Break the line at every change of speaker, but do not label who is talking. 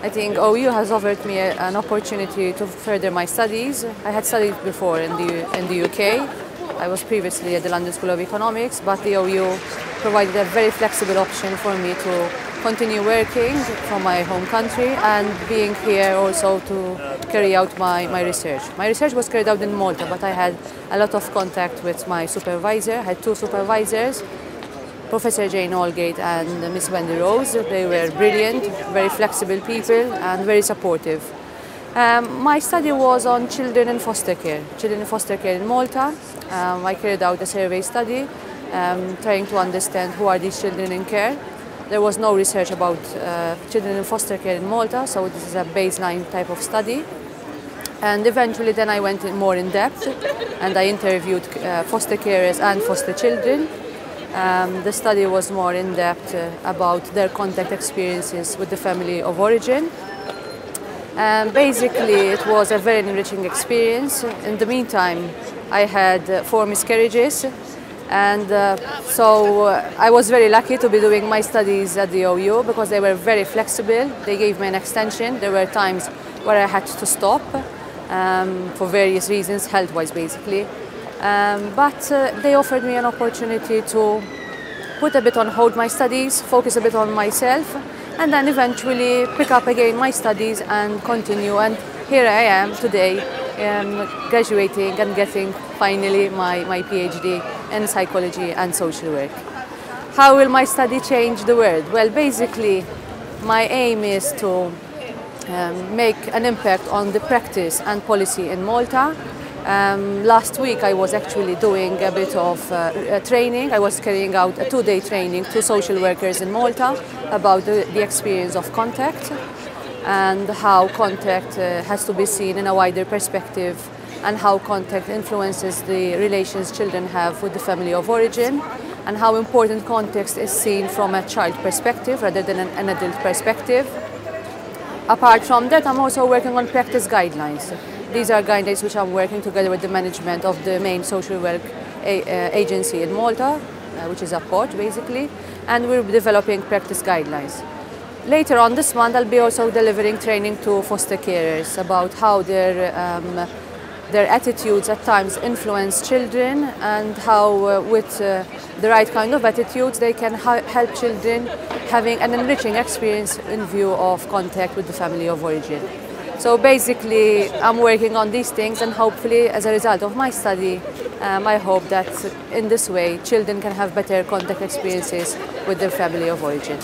I think OU has offered me an opportunity to further my studies. I had studied before in the UK. I was previously at the London School of Economics, but the OU provided a very flexible option for me to continue working from my home country and being here also to carry out my research. My research was carried out in Malta, but I had a lot of contact with my supervisor. I had two supervisors, Professor Jane Allgate and Miss Wendy Rose. They were brilliant, very flexible people and very supportive. My study was on children in foster care in Malta. I carried out a survey study trying to understand who are these children in care. There was no research about children in foster care in Malta, so this is a baseline type of study. And eventually then I went in more in depth and I interviewed foster carers and foster children. The study was more in depth about their contact experiences with the family of origin. Basically it was a very enriching experience. In the meantime I had 4 miscarriages. And so I was very lucky to be doing my studies at the OU because they were very flexible. They gave me an extension. There were times where I had to stop for various reasons, health-wise basically. But they offered me an opportunity to put a bit on hold my studies, focus a bit on myself, and then eventually pick up again my studies and continue. And here I am today, graduating and getting finally my PhD in psychology and social work. How will my study change the world? Well, basically, my aim is to make an impact on the practice and policy in Malta. Last week I was actually doing a bit of training. I was carrying out a 2-day training to social workers in Malta about the experience of contact and how contact has to be seen in a wider perspective and how contact influences the relations children have with the family of origin and how important context is seen from a child perspective rather than an adult perspective. Apart from that, I'm also working on practice guidelines. These are guidelines which I'm working together with the management of the main social work agency in Malta, which is a port basically, and we're developing practice guidelines. Later on this month, I'll be also delivering training to foster carers about how their attitudes at times influence children and how with the right kind of attitudes they can help children having an enriching experience in view of contact with the family of origin. So basically I'm working on these things and hopefully as a result of my study I hope that in this way children can have better contact experiences with their family of origin.